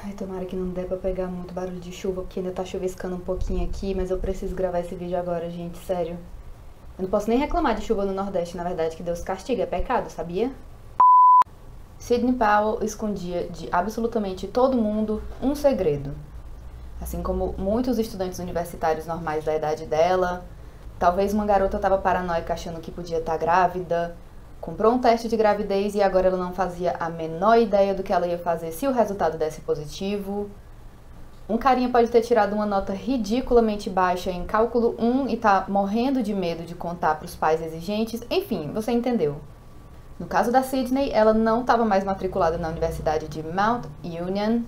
Ai, tomara que não dê pra pegar muito barulho de chuva, porque ainda tá chuviscando um pouquinho aqui, mas eu preciso gravar esse vídeo agora, gente, sério. Eu não posso nem reclamar de chuva no Nordeste, na verdade, que Deus castiga, é pecado, sabia? Sidney Powell escondia de absolutamente todo mundo um segredo. Assim como muitos estudantes universitários normais da idade dela, talvez uma garota estava paranoica achando que podia estar grávida, comprou um teste de gravidez e agora ela não fazia a menor ideia do que ela ia fazer se o resultado desse positivo. Um carinha pode ter tirado uma nota ridiculamente baixa em cálculo 1 e tá morrendo de medo de contar para os pais exigentes. Enfim, você entendeu. No caso da Sidney, ela não estava mais matriculada na Universidade de Mount Union,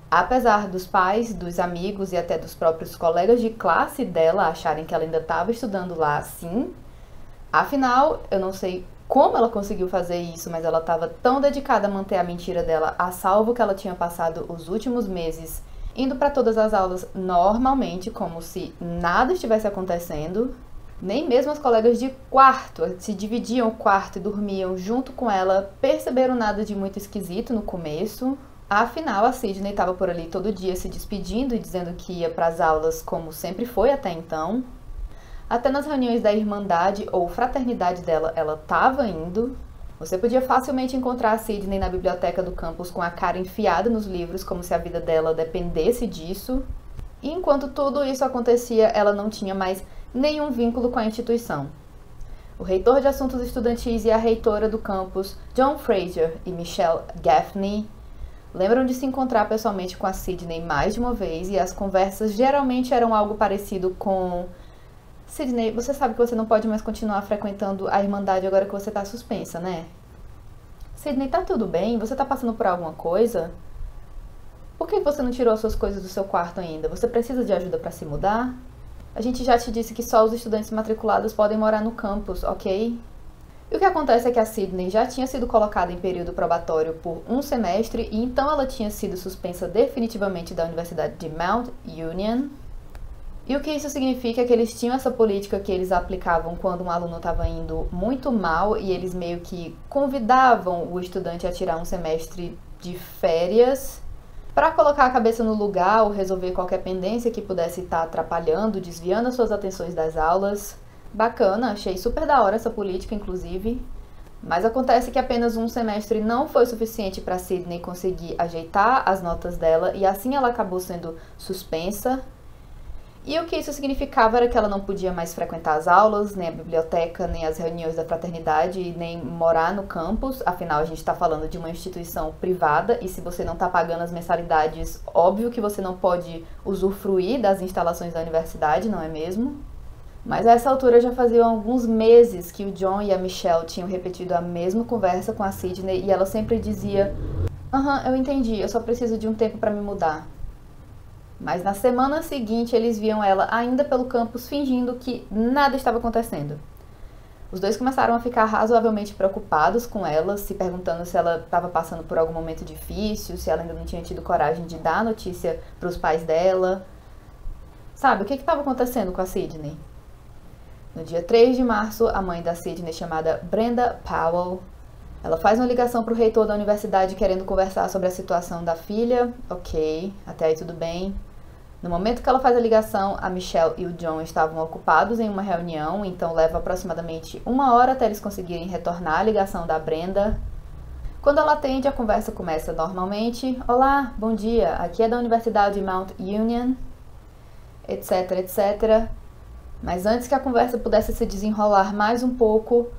apesar dos pais, dos amigos e até dos próprios colegas de classe dela acharem que ela ainda estava estudando lá, sim. Afinal, eu não sei como ela conseguiu fazer isso, mas ela estava tão dedicada a manter a mentira dela a salvo que ela tinha passado os últimos meses indo para todas as aulas normalmente, como se nada estivesse acontecendo. Nem mesmo as colegas de quarto, se dividiam o quarto e dormiam junto com ela, perceberam nada de muito esquisito no começo. Afinal, a Sidney estava por ali todo dia se despedindo e dizendo que ia para as aulas como sempre foi até então. Até nas reuniões da irmandade ou fraternidade dela, ela estava indo. Você podia facilmente encontrar a Sidney na biblioteca do campus com a cara enfiada nos livros, como se a vida dela dependesse disso. E enquanto tudo isso acontecia, ela não tinha mais nenhum vínculo com a instituição. O reitor de assuntos estudantis e a reitora do campus, John Fraser e Michelle Gaffney, lembram de se encontrar pessoalmente com a Sidney mais de uma vez e as conversas geralmente eram algo parecido com: Sidney, você sabe que você não pode mais continuar frequentando a Irmandade agora que você tá suspensa, né? Sidney, tá tudo bem? Você tá passando por alguma coisa? Por que você não tirou as suas coisas do seu quarto ainda? Você precisa de ajuda pra se mudar? A gente já te disse que só os estudantes matriculados podem morar no campus, ok? E o que acontece é que a Sidney já tinha sido colocada em período probatório por um semestre e então ela tinha sido suspensa definitivamente da Universidade de Mount Union. E o que isso significa é que eles tinham essa política que eles aplicavam quando um aluno estava indo muito mal e eles meio que convidavam o estudante a tirar um semestre de férias para colocar a cabeça no lugar ou resolver qualquer pendência que pudesse estar atrapalhando, desviando as suas atenções das aulas. Bacana, achei super da hora essa política, inclusive. Mas acontece que apenas um semestre não foi suficiente para Sidney conseguir ajeitar as notas dela e assim ela acabou sendo suspensa. E o que isso significava era que ela não podia mais frequentar as aulas, nem a biblioteca, nem as reuniões da fraternidade, nem morar no campus. Afinal, a gente está falando de uma instituição privada e se você não está pagando as mensalidades, óbvio que você não pode usufruir das instalações da universidade, não é mesmo? Mas a essa altura já faziam alguns meses que o John e a Michelle tinham repetido a mesma conversa com a Sidney e ela sempre dizia: aham, eu entendi, eu só preciso de um tempo para me mudar. Mas na semana seguinte eles viam ela ainda pelo campus fingindo que nada estava acontecendo. Os dois começaram a ficar razoavelmente preocupados com ela, se perguntando se ela estava passando por algum momento difícil, se ela ainda não tinha tido coragem de dar a notícia para os pais dela. Sabe, o que estava acontecendo com a Sidney? No dia 3 de março, a mãe da Sidney, chamada Brenda Powell, ela faz uma ligação para o reitor da universidade querendo conversar sobre a situação da filha. Ok, até aí tudo bem. No momento que ela faz a ligação, a Michelle e o John estavam ocupados em uma reunião, então leva aproximadamente 1 hora até eles conseguirem retornar a ligação da Brenda. Quando ela atende, a conversa começa normalmente. Olá, bom dia, aqui é da Universidade de Mount Union, etc, etc. Mas antes que a conversa pudesse se desenrolar mais um pouco,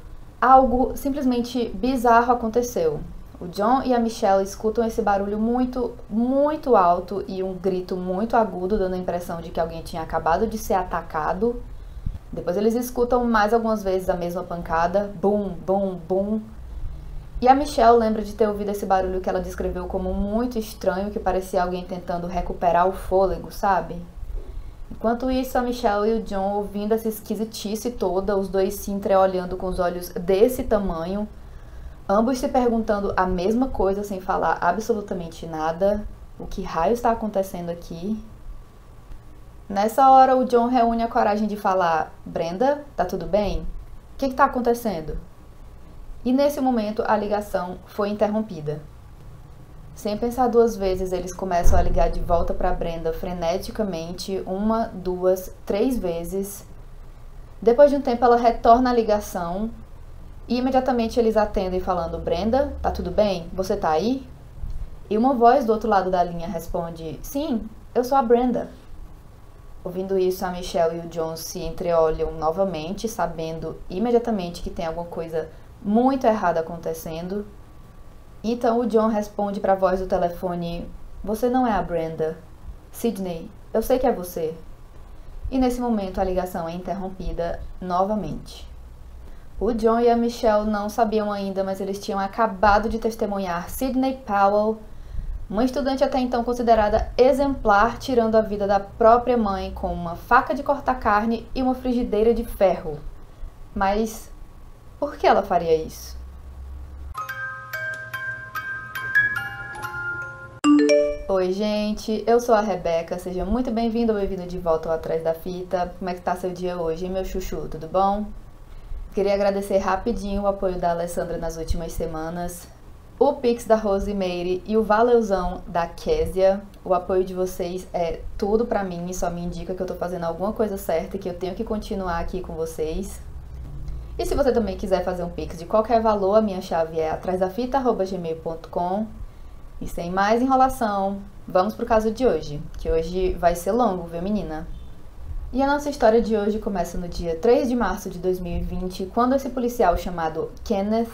algo simplesmente bizarro aconteceu. O John e a Michelle escutam esse barulho muito, muito alto e um grito muito agudo, dando a impressão de que alguém tinha acabado de ser atacado. Depois eles escutam mais algumas vezes a mesma pancada, bum, bum, bum. E a Michelle lembra de ter ouvido esse barulho que ela descreveu como muito estranho, que parecia alguém tentando recuperar o fôlego, sabe? Enquanto isso, a Michelle e o John ouvindo essa esquisitice toda, os dois se entreolhando com os olhos desse tamanho, ambos se perguntando a mesma coisa sem falar absolutamente nada. O que raio está acontecendo aqui? Nessa hora, o John reúne a coragem de falar: Brenda, tá tudo bem? O que está acontecendo? E nesse momento, a ligação foi interrompida. Sem pensar duas vezes, eles começam a ligar de volta para Brenda freneticamente, uma, duas, três vezes. Depois de um tempo, ela retorna a ligação e imediatamente eles atendem falando: Brenda, tá tudo bem? Você tá aí? E uma voz do outro lado da linha responde: sim, eu sou a Brenda. Ouvindo isso, a Michelle e o John se entreolham novamente, sabendo imediatamente que tem alguma coisa muito errada acontecendo. Então o John responde para a voz do telefone: você não é a Brenda. Sydney, eu sei que é você. E nesse momento a ligação é interrompida novamente. O John e a Michelle não sabiam ainda, mas eles tinham acabado de testemunhar Sydney Powell, uma estudante até então considerada exemplar, tirando a vida da própria mãe com uma faca de cortar carne e uma frigideira de ferro. Mas por que ela faria isso? Oi gente, eu sou a Rebeca, seja muito bem-vindo ou bem-vindo de volta ao Atrás da Fita. Como é que tá seu dia hoje, meu chuchu, tudo bom? Queria agradecer rapidinho o apoio da Alessandra nas últimas semanas, o Pix da Rosemary e o Valeuzão da Késia. O apoio de vocês é tudo pra mim e só me indica que eu tô fazendo alguma coisa certa e que eu tenho que continuar aqui com vocês. E se você também quiser fazer um Pix de qualquer valor, a minha chave é atrasdafita@gmail.com. E sem mais enrolação, vamos pro caso de hoje, que hoje vai ser longo, viu menina? E a nossa história de hoje começa no dia 3 de março de 2020, quando esse policial chamado Kenneth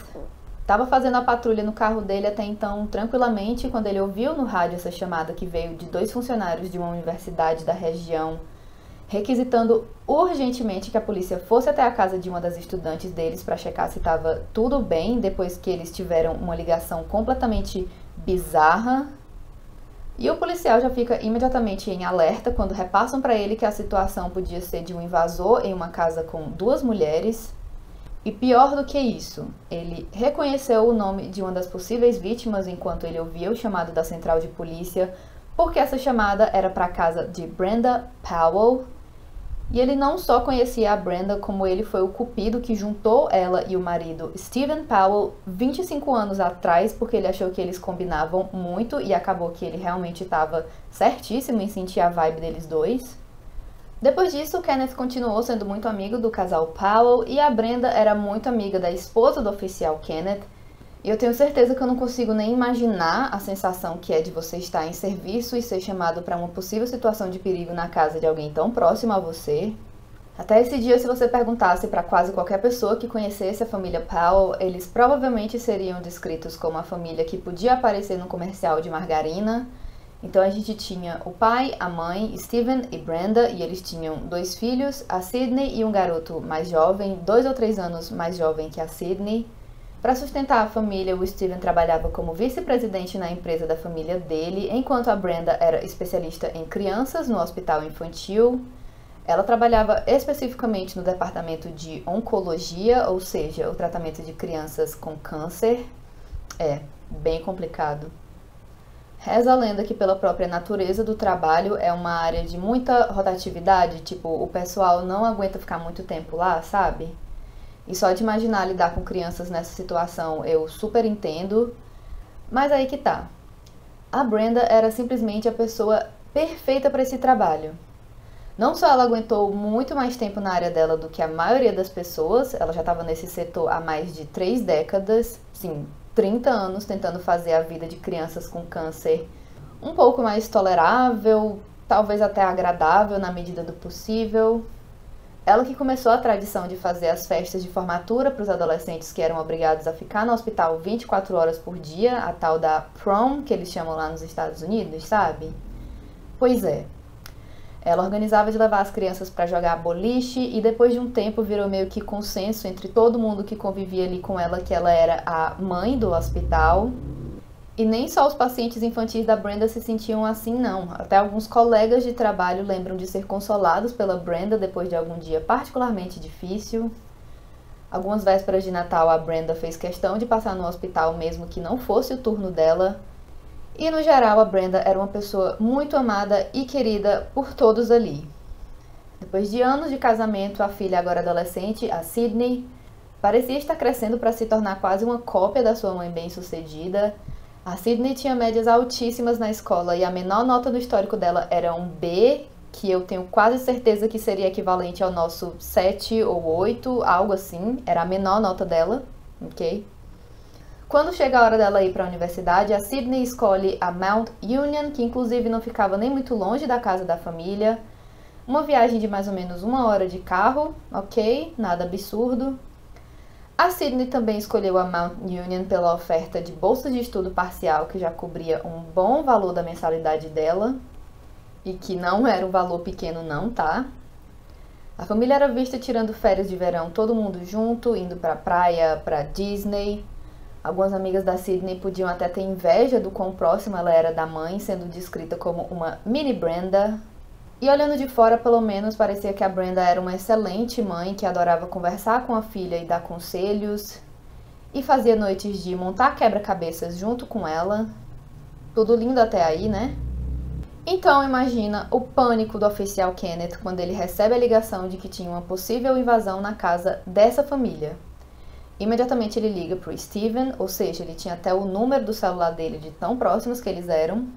estava fazendo a patrulha no carro dele até então tranquilamente, quando ele ouviu no rádio essa chamada que veio de dois funcionários de uma universidade da região, requisitando urgentemente que a polícia fosse até a casa de uma das estudantes deles para checar se estava tudo bem, depois que eles tiveram uma ligação completamente bizarra. E o policial já fica imediatamente em alerta quando repassam para ele que a situação podia ser de um invasor em uma casa com duas mulheres. E pior do que isso, ele reconheceu o nome de uma das possíveis vítimas enquanto ele ouvia o chamado da central de polícia, porque essa chamada era para a casa de Brenda Powell. E ele não só conhecia a Brenda, como ele foi o cupido que juntou ela e o marido Stephen Powell 25 anos atrás, porque ele achou que eles combinavam muito e acabou que ele realmente estava certíssimo em sentir a vibe deles dois. Depois disso, Kenneth continuou sendo muito amigo do casal Powell e a Brenda era muito amiga da esposa do oficial Kenneth. E eu tenho certeza que eu não consigo nem imaginar a sensação que é de você estar em serviço e ser chamado para uma possível situação de perigo na casa de alguém tão próximo a você. Até esse dia, se você perguntasse para quase qualquer pessoa que conhecesse a família Powell, eles provavelmente seriam descritos como a família que podia aparecer no comercial de margarina. Então a gente tinha o pai, a mãe, Stephen e Brenda, e eles tinham dois filhos, a Sydney e um garoto mais jovem, 2 ou 3 anos mais jovem que a Sydney. Para sustentar a família, o Stephen trabalhava como vice-presidente na empresa da família dele, enquanto a Brenda era especialista em crianças no hospital infantil. Ela trabalhava especificamente no departamento de oncologia, ou seja, o tratamento de crianças com câncer. É bem complicado. Reza a lenda que pela própria natureza do trabalho é uma área de muita rotatividade, tipo, o pessoal não aguenta ficar muito tempo lá, sabe? E só de imaginar lidar com crianças nessa situação eu super entendo, mas aí que tá. A Brenda era simplesmente a pessoa perfeita para esse trabalho. Não só ela aguentou muito mais tempo na área dela do que a maioria das pessoas, ela já estava nesse setor há mais de 3 décadas, sim, 30 anos tentando fazer a vida de crianças com câncer um pouco mais tolerável, talvez até agradável na medida do possível. Ela que começou a tradição de fazer as festas de formatura para os adolescentes que eram obrigados a ficar no hospital 24 horas por dia, a tal da prom, que eles chamam lá nos Estados Unidos, sabe? Pois é. Ela organizava de levar as crianças para jogar boliche e depois de um tempo virou meio que consenso entre todo mundo que convivia ali com ela que ela era a mãe do hospital. E nem só os pacientes infantis da Brenda se sentiam assim, não. Até alguns colegas de trabalho lembram de ser consolados pela Brenda depois de algum dia particularmente difícil. Algumas vésperas de Natal, a Brenda fez questão de passar no hospital mesmo que não fosse o turno dela. E no geral, a Brenda era uma pessoa muito amada e querida por todos ali. Depois de anos de casamento, a filha agora adolescente, a Sydney, parecia estar crescendo para se tornar quase uma cópia da sua mãe bem-sucedida. A Sydney tinha médias altíssimas na escola e a menor nota no histórico dela era um B, que eu tenho quase certeza que seria equivalente ao nosso 7 ou 8, algo assim. Era a menor nota dela, ok? Quando chega a hora dela ir para a universidade, a Sydney escolhe a Mount Union, que inclusive não ficava nem muito longe da casa da família. Uma viagem de mais ou menos 1 hora de carro, ok? Nada absurdo. A Sydney também escolheu a Mount Union pela oferta de bolsa de estudo parcial, que já cobria um bom valor da mensalidade dela. E que não era um valor pequeno não, tá? A família era vista tirando férias de verão, todo mundo junto, indo pra praia, pra Disney. Algumas amigas da Sydney podiam até ter inveja do quão próxima ela era da mãe, sendo descrita como uma mini Brenda. E olhando de fora, pelo menos, parecia que a Brenda era uma excelente mãe que adorava conversar com a filha e dar conselhos. E fazia noites de montar quebra-cabeças junto com ela. Tudo lindo até aí, né? Então imagina o pânico do oficial Kenneth quando ele recebe a ligação de que tinha uma possível invasão na casa dessa família. Imediatamente ele liga pro Steven, ou seja, ele tinha até o número do celular dele de tão próximos que eles eram.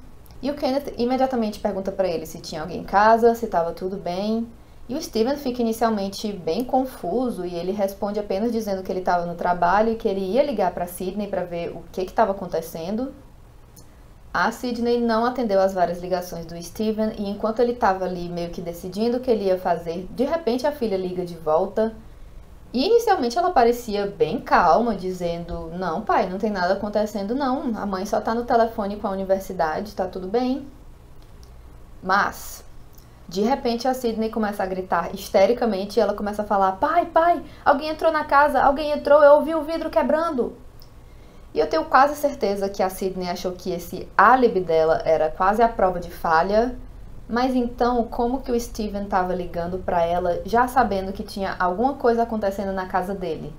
E o Kenneth imediatamente pergunta para ele se tinha alguém em casa, se estava tudo bem. E o Steven fica inicialmente bem confuso e ele responde apenas dizendo que ele estava no trabalho e que ele ia ligar para Sydney para ver o que estava acontecendo. A Sydney não atendeu às várias ligações do Steven e enquanto ele estava ali meio que decidindo o que ele ia fazer, de repente a filha liga de volta. E inicialmente ela parecia bem calma, dizendo: "Não, pai, não tem nada acontecendo não, a mãe só tá no telefone com a universidade, tá tudo bem." Mas, de repente a Sydney começa a gritar histericamente e ela começa a falar: "Pai, pai, alguém entrou na casa, alguém entrou, eu ouvi o vidro quebrando." E eu tenho quase certeza que a Sydney achou que esse álibi dela era quase a prova de falha. Mas então, como que o Steven estava ligando para ela, já sabendo que tinha alguma coisa acontecendo na casa dele?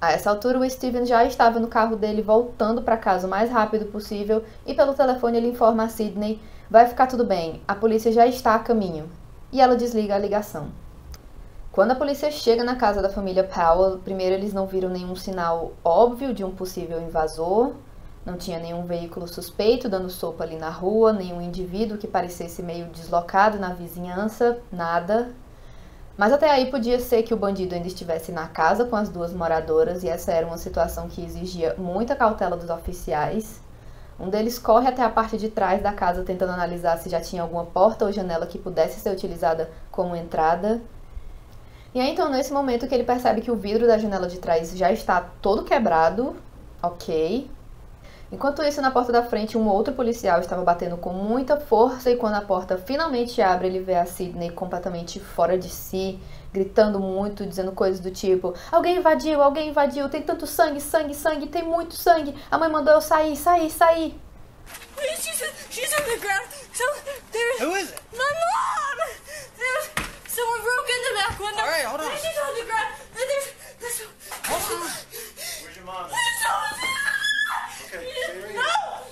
A essa altura, o Steven já estava no carro dele, voltando para casa o mais rápido possível, e pelo telefone ele informa a Sydney: "Vai ficar tudo bem, a polícia já está a caminho." E ela desliga a ligação. Quando a polícia chega na casa da família Powell, primeiro eles não viram nenhum sinal óbvio de um possível invasor. Não tinha nenhum veículo suspeito dando sopa ali na rua, nenhum indivíduo que parecesse meio deslocado na vizinhança, nada. Mas até aí podia ser que o bandido ainda estivesse na casa com as duas moradoras e essa era uma situação que exigia muita cautela dos oficiais. Um deles corre até a parte de trás da casa tentando analisar se já tinha alguma porta ou janela que pudesse ser utilizada como entrada. E aí então nesse momento que ele percebe que o vidro da janela de trás já está todo quebrado, ok. Enquanto isso, na porta da frente, um outro policial estava batendo com muita força e quando a porta finalmente abre, ele vê a Sydney completamente fora de si, gritando muito, dizendo coisas do tipo: alguém invadiu, tem tanto sangue, sangue, sangue, tem muito sangue, a mãe mandou eu sair, sair, sair." She's on the ground. Who is it? My mom! Someone broke in the back window. All right, hold on. She's on the ground. Hold on. Where's your mom?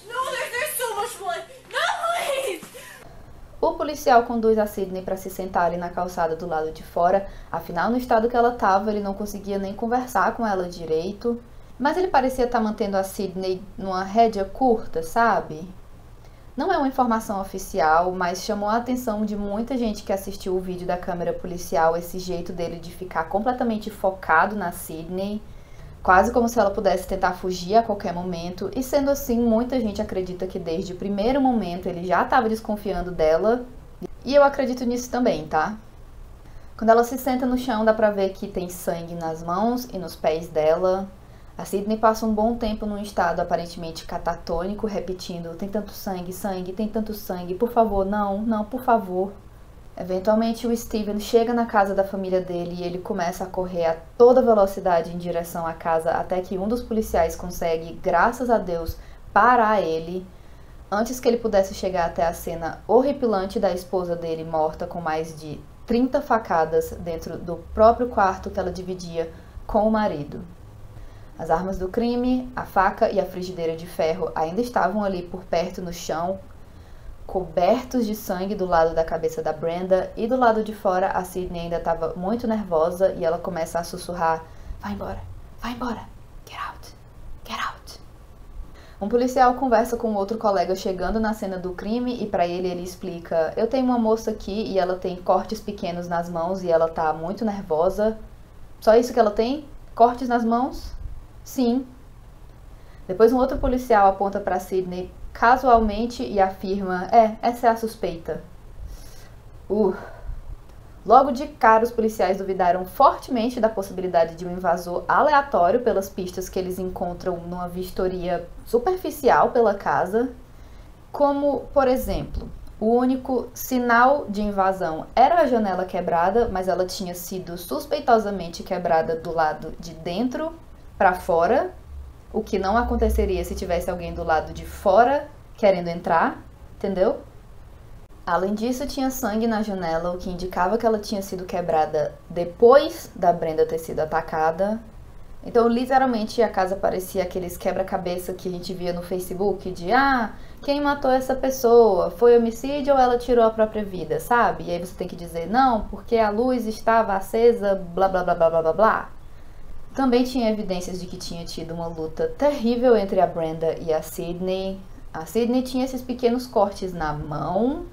No, there's so much blood. No, please. O policial conduz a Sydney para se sentar ali na calçada do lado de fora, afinal no estado que ela estava ele não conseguia nem conversar com ela direito, mas ele parecia estar mantendo a Sydney numa rédea curta, sabe? Não é uma informação oficial, mas chamou a atenção de muita gente que assistiu o vídeo da câmera policial, esse jeito dele de ficar completamente focado na Sydney, quase como se ela pudesse tentar fugir a qualquer momento, e sendo assim, muita gente acredita que desde o primeiro momento ele já estava desconfiando dela, e eu acredito nisso também, tá? Quando ela se senta no chão, dá pra ver que tem sangue nas mãos e nos pés dela. A Sydney passa um bom tempo num estado aparentemente catatônico, repetindo: "Tem tanto sangue, sangue, tem tanto sangue, por favor, não, não, por favor." Eventualmente o Steven chega na casa da família dele e ele começa a correr a toda velocidade em direção à casa até que um dos policiais consegue, graças a Deus, parar ele antes que ele pudesse chegar até a cena horripilante da esposa dele morta com mais de 30 facadas dentro do próprio quarto que ela dividia com o marido. As armas do crime, a faca e a frigideira de ferro ainda estavam ali por perto no chão, cobertos de sangue do lado da cabeça da Brenda, e do lado de fora a Sydney ainda estava muito nervosa e ela começa a sussurrar: vai embora, get out, get out." Um policial conversa com outro colega chegando na cena do crime e pra ele explica: eu tenho uma moça aqui e ela tem cortes pequenos nas mãos e ela tá muito nervosa. Só isso que ela tem? Cortes nas mãos? Sim. Depois um outro policial aponta pra Sidney casualmente e afirma: essa é a suspeita. Logo de cara, os policiais duvidaram fortemente da possibilidade de um invasor aleatório pelas pistas que eles encontram numa vistoria superficial pela casa, como, por exemplo, o único sinal de invasão era a janela quebrada, mas ela tinha sido suspeitosamente quebrada do lado de dentro para fora, o que não aconteceria se tivesse alguém do lado de fora querendo entrar, entendeu? Além disso, tinha sangue na janela, o que indicava que ela tinha sido quebrada depois da Brenda ter sido atacada. Então, literalmente, a casa parecia aqueles quebra-cabeça que a gente via no Facebook de quem matou essa pessoa? Foi homicídio ou ela tirou a própria vida, sabe? E aí você tem que dizer, não, porque a luz estava acesa, blá, blá, blá, blá, blá, blá, blá. Também tinha evidências de que tinha tido uma luta terrível entre a Brenda e a Sidney. A Sidney tinha esses pequenos cortes na mão,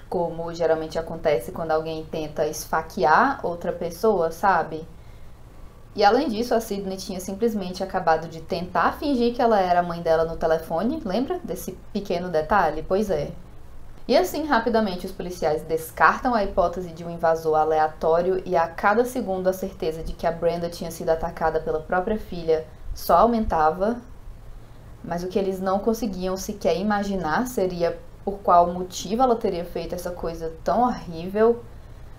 como geralmente acontece quando alguém tenta esfaquear outra pessoa, sabe? E além disso, a Sidney tinha simplesmente acabado de tentar fingir que ela era a mãe dela no telefone, lembra desse pequeno detalhe? Pois é. E assim, rapidamente, os policiais descartam a hipótese de um invasor aleatório e a cada segundo a certeza de que a Brenda tinha sido atacada pela própria filha só aumentava. Mas o que eles não conseguiam sequer imaginar seria por qual motivo ela teria feito essa coisa tão horrível.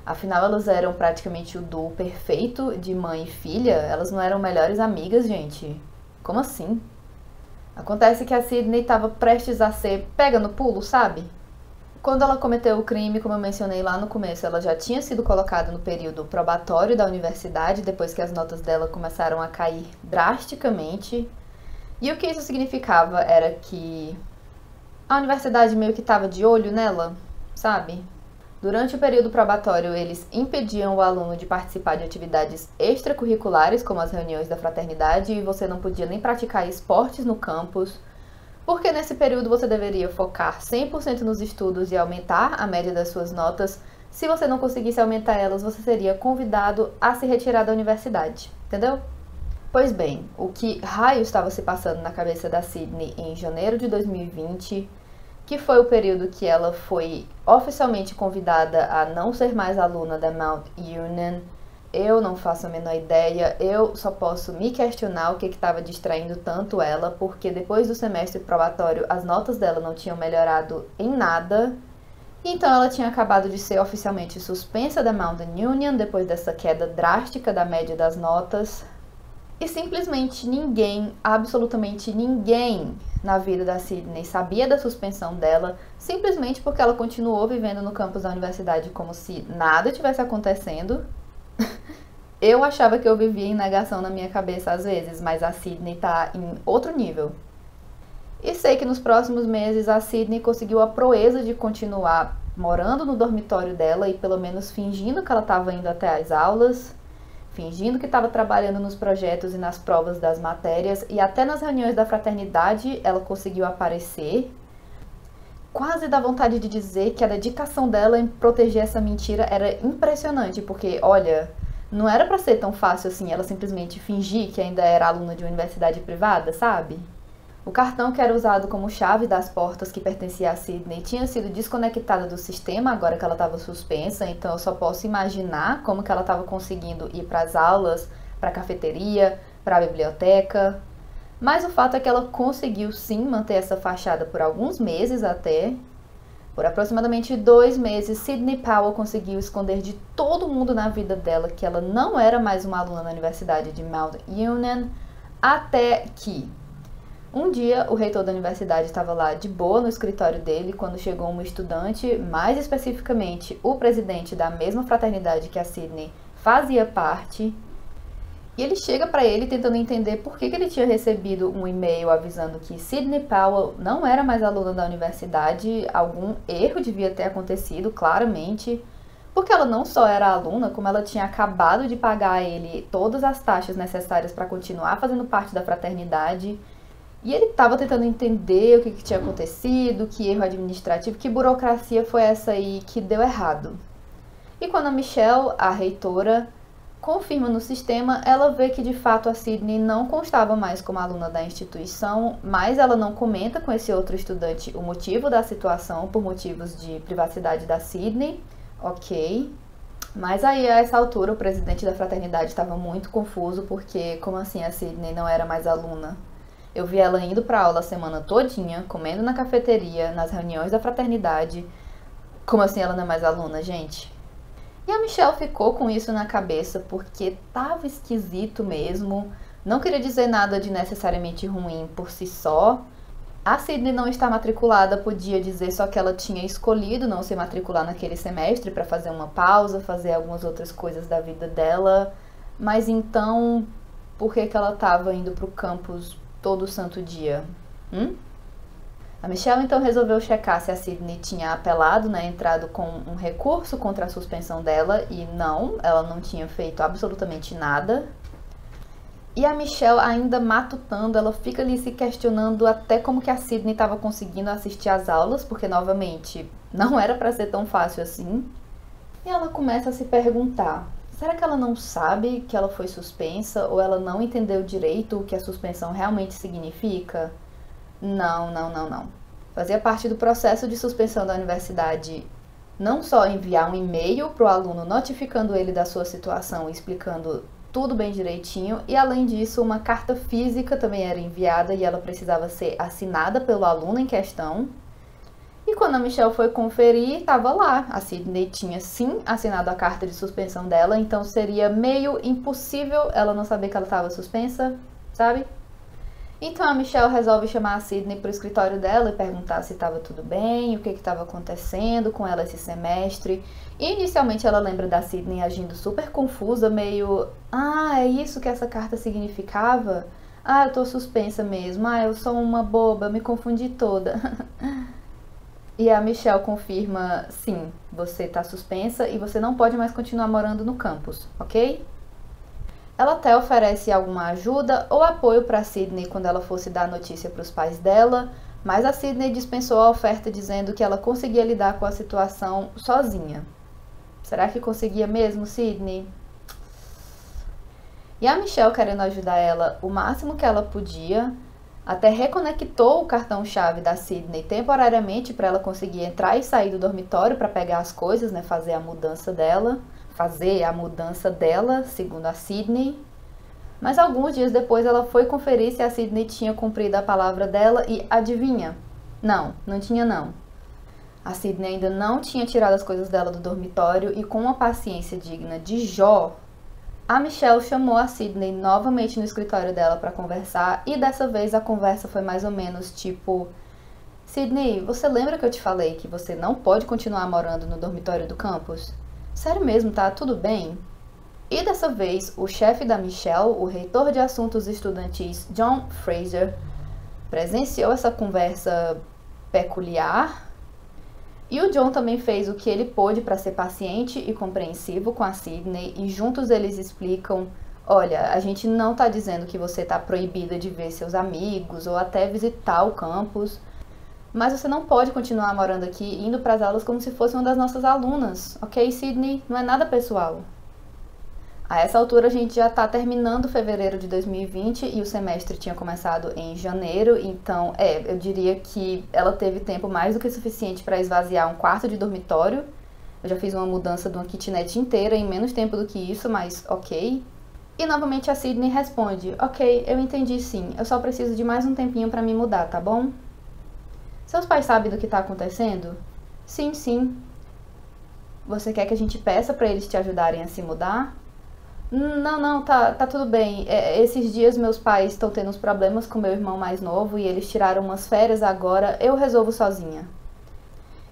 Afinal, elas eram praticamente o duo perfeito de mãe e filha. Elas não eram melhores amigas, gente. Como assim? Acontece que a Sidney estava prestes a ser pega no pulo, sabe? Quando ela cometeu o crime, como eu mencionei lá no começo, ela já tinha sido colocada no período probatório da universidade, depois que as notas dela começaram a cair drasticamente. E o que isso significava era que a universidade meio que estava de olho nela, sabe? Durante o período probatório, eles impediam o aluno de participar de atividades extracurriculares, como as reuniões da fraternidade, e você não podia nem praticar esportes no campus, porque nesse período você deveria focar 100% nos estudos e aumentar a média das suas notas. Se você não conseguisse aumentar elas, você seria convidado a se retirar da universidade, entendeu? Pois bem, o que raio estava se passando na cabeça da Sidney em janeiro de 2020, que foi o período que ela foi oficialmente convidada a não ser mais aluna da Mount Union, eu não faço a menor ideia. Eu só posso me questionar o que estava distraindo tanto ela, porque depois do semestre probatório as notas dela não tinham melhorado em nada. Então ela tinha acabado de ser oficialmente suspensa da Mountain Union depois dessa queda drástica da média das notas. E simplesmente ninguém, absolutamente ninguém na vida da Sidney sabia da suspensão dela, simplesmente porque ela continuou vivendo no campus da universidade como se nada tivesse acontecendo. Eu achava que eu vivia em negação na minha cabeça às vezes, mas a Sidney tá em outro nível. E sei que nos próximos meses a Sidney conseguiu a proeza de continuar morando no dormitório dela e pelo menos fingindo que ela estava indo até as aulas, fingindo que estava trabalhando nos projetos e nas provas das matérias, e até nas reuniões da fraternidade ela conseguiu aparecer. Quase dá vontade de dizer que a dedicação dela em proteger essa mentira era impressionante, porque, olha, não era pra ser tão fácil assim ela simplesmente fingir que ainda era aluna de uma universidade privada, sabe? O cartão que era usado como chave das portas que pertencia a Sidney tinha sido desconectado do sistema agora que ela estava suspensa, então eu só posso imaginar como que ela estava conseguindo ir para as aulas, para a cafeteria, para a biblioteca. Mas o fato é que ela conseguiu sim manter essa fachada por alguns meses até. Por aproximadamente 2 meses, Sidney Powell conseguiu esconder de todo mundo na vida dela que ela não era mais uma aluna na Universidade de Mount Union, até que um dia o reitor da universidade estava lá de boa no escritório dele quando chegou uma estudante, mais especificamente o presidente da mesma fraternidade que a Sidney fazia parte. E ele chega para ele tentando entender por que ele tinha recebido um e-mail avisando que Sidney Powell não era mais aluna da universidade. Algum erro devia ter acontecido, claramente, porque ela não só era aluna, como ela tinha acabado de pagar a ele todas as taxas necessárias para continuar fazendo parte da fraternidade. E ele tava tentando entender o que tinha acontecido, que erro administrativo, que burocracia foi essa aí que deu errado. E quando a Michelle, a reitora, confirma no sistema, ela vê que de fato a Sydney não constava mais como aluna da instituição, mas ela não comenta com esse outro estudante o motivo da situação, por motivos de privacidade da Sydney. Ok. Mas aí, a essa altura, o presidente da fraternidade estava muito confuso, porque como assim a Sydney não era mais aluna? Eu vi ela indo pra aula a semana todinha, comendo na cafeteria, nas reuniões da fraternidade. Como assim ela não é mais aluna, gente? E a Michelle ficou com isso na cabeça, porque tava esquisito mesmo. Não queria dizer nada de necessariamente ruim por si só. A Sydney não estar matriculada podia dizer só que ela tinha escolhido não se matricular naquele semestre para fazer uma pausa, fazer algumas outras coisas da vida dela. Mas então, por que ela estava indo pro campus todo santo dia? A Michelle então resolveu checar se a Sydney tinha apelado, né, entrado com um recurso contra a suspensão dela, e não, ela não tinha feito absolutamente nada. E a Michelle, ainda matutando, ela fica ali se questionando até como que a Sydney estava conseguindo assistir às aulas, porque, novamente, não era para ser tão fácil assim. E ela começa a se perguntar, será que ela não sabe que ela foi suspensa, ou ela não entendeu direito o que a suspensão realmente significa? Não. Fazia parte do processo de suspensão da universidade não só enviar um e-mail para o aluno notificando ele da sua situação e explicando tudo bem direitinho, e além disso uma carta física também era enviada e ela precisava ser assinada pelo aluno em questão. E quando a Michelle foi conferir, estava lá, a Sydney tinha sim assinado a carta de suspensão dela, então seria meio impossível ela não saber que ela estava suspensa, sabe? Então a Michelle resolve chamar a Sydney para o escritório dela e perguntar se estava tudo bem, o que estava acontecendo com ela esse semestre. E inicialmente ela lembra da Sydney agindo super confusa, meio... Ah, é isso que essa carta significava? Ah, eu tô suspensa mesmo. Ah, eu sou uma boba, me confundi toda. E a Michelle confirma, sim, você tá suspensa e você não pode mais continuar morando no campus, ok? Ela até oferece alguma ajuda ou apoio para Sydney quando ela fosse dar a notícia para os pais dela, mas a Sydney dispensou a oferta dizendo que ela conseguia lidar com a situação sozinha. Será que conseguia mesmo, Sydney? E a Michelle, querendo ajudar ela o máximo que ela podia, até reconectou o cartão-chave da Sydney temporariamente para ela conseguir entrar e sair do dormitório para pegar as coisas, né, fazer a mudança dela, segundo a Sydney. Mas alguns dias depois ela foi conferir se a Sydney tinha cumprido a palavra dela e adivinha? Não tinha não. A Sydney ainda não tinha tirado as coisas dela do dormitório e com uma paciência digna de Jó, a Michelle chamou a Sydney novamente no escritório dela para conversar e dessa vez a conversa foi mais ou menos tipo: Sydney, você lembra que eu te falei que você não pode continuar morando no dormitório do campus? Sério mesmo, tá? Tudo bem? E dessa vez, o chefe da Michelle, o reitor de assuntos estudantis John Fraser, presenciou essa conversa peculiar. E o John também fez o que ele pôde para ser paciente e compreensivo com a Sydney, e juntos eles explicam: olha, a gente não tá dizendo que você tá proibida de ver seus amigos ou até visitar o campus, mas você não pode continuar morando aqui, indo para as aulas como se fosse uma das nossas alunas, ok, Sydney? Não é nada pessoal. A essa altura a gente já está terminando fevereiro de 2020 e o semestre tinha começado em janeiro, então eu diria que ela teve tempo mais do que suficiente para esvaziar um quarto de dormitório. Eu já fiz uma mudança de uma kitnet inteira em menos tempo do que isso, mas ok. E novamente a Sydney responde: ok, eu entendi sim, eu só preciso de mais um tempinho para me mudar, tá bom? Seus pais sabem do que está acontecendo? Sim. Você quer que a gente peça para eles te ajudarem a se mudar? Não, tá tudo bem. Esses dias meus pais estão tendo uns problemas com meu irmão mais novo e eles tiraram umas férias agora, eu resolvo sozinha.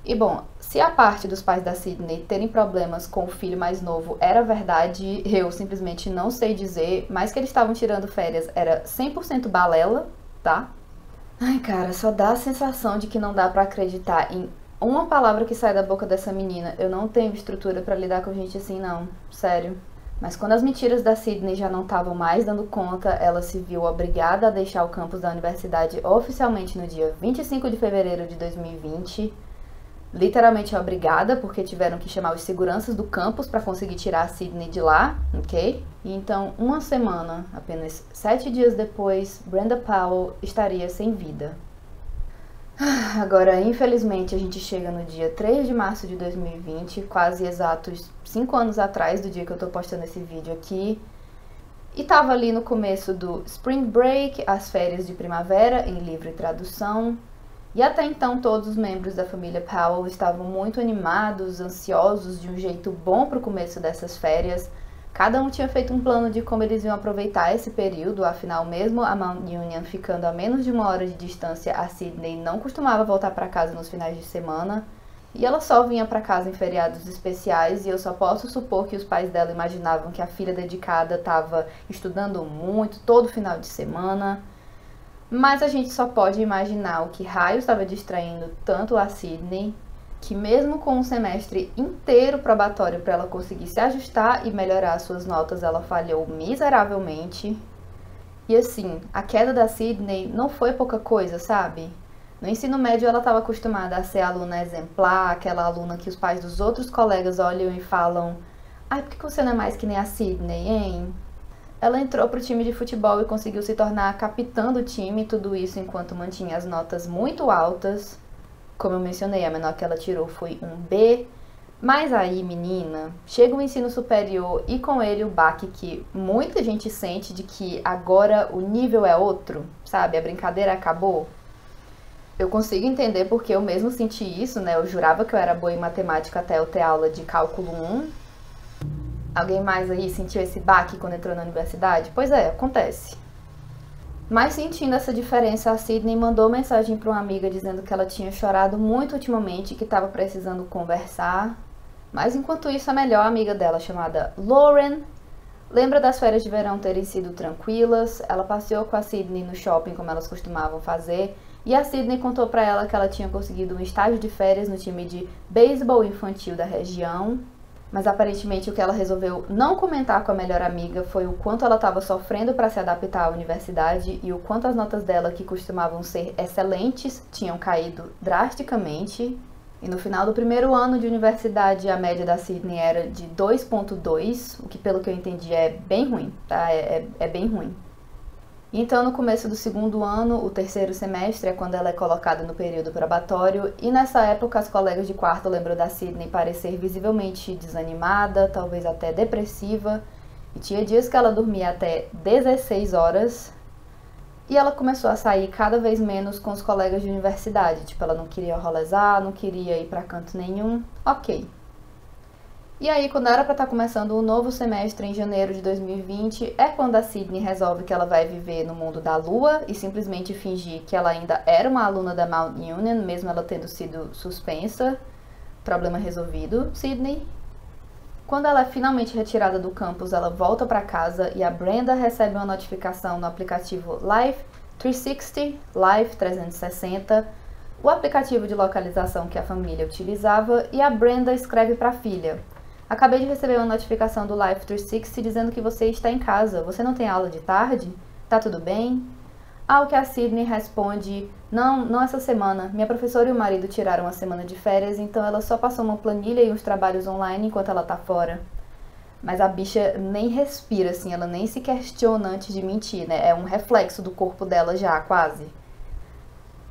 E bom, se a parte dos pais da Sydney terem problemas com o filho mais novo era verdade, eu simplesmente não sei dizer, mas que eles estavam tirando férias era 100% balela, tá? Ai, cara, só dá a sensação de que não dá pra acreditar em uma palavra que sai da boca dessa menina. Eu não tenho estrutura pra lidar com gente assim, não. Sério. Mas quando as mentiras da Sydney já não estavam mais dando conta, ela se viu obrigada a deixar o campus da universidade oficialmente no dia 25 de fevereiro de 2020. Literalmente obrigada, porque tiveram que chamar os seguranças do campus para conseguir tirar a Sydney de lá, ok? E então, uma semana, apenas 7 dias depois, Brenda Powell estaria sem vida. Agora, infelizmente, a gente chega no dia 3 de março de 2020, quase exatos 5 anos atrás do dia que eu tô postando esse vídeo aqui. E tava ali no começo do Spring Break, as férias de primavera, em livre tradução. E até então todos os membros da família Powell estavam muito animados, ansiosos, de um jeito bom pro começo dessas férias. Cada um tinha feito um plano de como eles iam aproveitar esse período, afinal, mesmo a Mount Union ficando a menos de 1 hora de distância, a Sydney não costumava voltar para casa nos finais de semana, e ela só vinha para casa em feriados especiais, e eu só posso supor que os pais dela imaginavam que a filha dedicada estava estudando muito todo final de semana, mas a gente só pode imaginar o que raio estava distraindo tanto a Sydney, que mesmo com um semestre inteiro probatório para ela conseguir se ajustar e melhorar suas notas, ela falhou miseravelmente. E assim, a queda da Sydney não foi pouca coisa, sabe? No ensino médio ela estava acostumada a ser aluna exemplar, aquela aluna que os pais dos outros colegas olham e falam: "Ai, por que você não é mais que nem a Sydney, hein?" Ela entrou para o time de futebol e conseguiu se tornar a capitã do time, tudo isso enquanto mantinha as notas muito altas. Como eu mencionei, a menor que ela tirou foi um B. Mas aí, menina, chega o ensino superior e com ele o baque que muita gente sente de que agora o nível é outro, sabe? A brincadeira acabou. Eu consigo entender porque eu mesmo senti isso, né? Eu jurava que eu era boa em matemática até eu ter aula de cálculo 1. Alguém mais aí sentiu esse baque quando entrou na universidade? Pois é, acontece. Mas sentindo essa diferença, a Sydney mandou mensagem para uma amiga dizendo que ela tinha chorado muito ultimamente e que estava precisando conversar. Mas enquanto isso, a melhor amiga dela, chamada Lauren, lembra das férias de verão terem sido tranquilas. Ela passeou com a Sydney no shopping como elas costumavam fazer. E a Sydney contou para ela que ela tinha conseguido um estágio de férias no time de beisebol infantil da região. Mas aparentemente o que ela resolveu não comentar com a melhor amiga foi o quanto ela estava sofrendo para se adaptar à universidade e o quanto as notas dela, que costumavam ser excelentes, tinham caído drasticamente. E no final do primeiro ano de universidade, a média da Sydney era de 2,2, o que pelo que eu entendi é bem ruim, tá? É bem ruim. Então, no começo do segundo ano, o terceiro semestre, é quando ela é colocada no período probatório, e nessa época as colegas de quarto lembram da Sydney parecer visivelmente desanimada, talvez até depressiva, e tinha dias que ela dormia até 16 horas, e ela começou a sair cada vez menos com os colegas de universidade, tipo, ela não queria rolezar, não queria ir pra canto nenhum, ok. E aí, quando era para estar começando o novo semestre em janeiro de 2020, é quando a Sydney resolve que ela vai viver no mundo da lua e simplesmente fingir que ela ainda era uma aluna da Mount Union, mesmo ela tendo sido suspensa. Problema resolvido, Sydney. Quando ela é finalmente retirada do campus, ela volta para casa e a Brenda recebe uma notificação no aplicativo Life 360, Life 360, o aplicativo de localização que a família utilizava, e a Brenda escreve para a filha: "Acabei de receber uma notificação do Life 360 dizendo que você está em casa. Você não tem aula de tarde? Tá tudo bem?" Ao que a Sydney responde: Não essa semana. Minha professora e o marido tiraram uma semana de férias, então ela só passou uma planilha e uns trabalhos online enquanto ela tá fora." Mas a bicha nem respira, assim, ela nem se questiona antes de mentir, né? É um reflexo do corpo dela já, quase.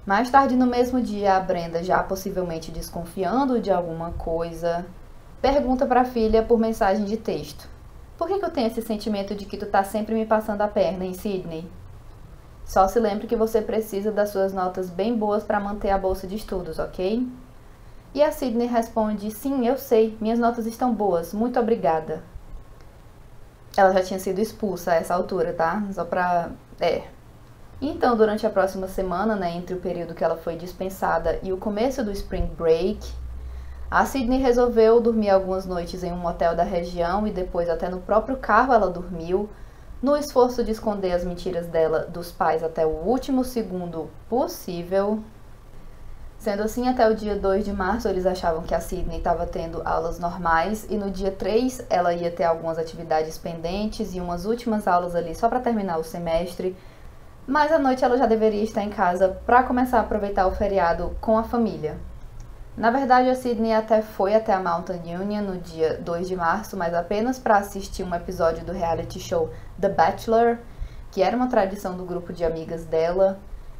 Mais tarde no mesmo dia, a Brenda, já possivelmente desconfiando de alguma coisa, pergunta pra filha por mensagem de texto: "Por que eu tenho esse sentimento de que tu tá sempre me passando a perna, hein, Sydney? Só se lembre que você precisa das suas notas bem boas pra manter a bolsa de estudos, ok?" E a Sydney responde: "Sim, eu sei, minhas notas estão boas, muito obrigada." Ela já tinha sido expulsa a essa altura, tá? Só pra... Então, durante a próxima semana, né, entre o período que ela foi dispensada e o começo do Spring Break, a Sydney resolveu dormir algumas noites em um motel da região e depois até no próprio carro ela dormiu, no esforço de esconder as mentiras dela dos pais até o último segundo possível. Sendo assim, até o dia 2 de março, eles achavam que a Sydney estava tendo aulas normais e no dia 3 ela ia ter algumas atividades pendentes e umas últimas aulas ali só para terminar o semestre, mas à noite ela já deveria estar em casa para começar a aproveitar o feriado com a família. Na verdade, a Sydney até foi até a Mountain Union no dia 2 de março, mas apenas para assistir um episódio do reality show The Bachelor, que era uma tradição do grupo de amigas dela.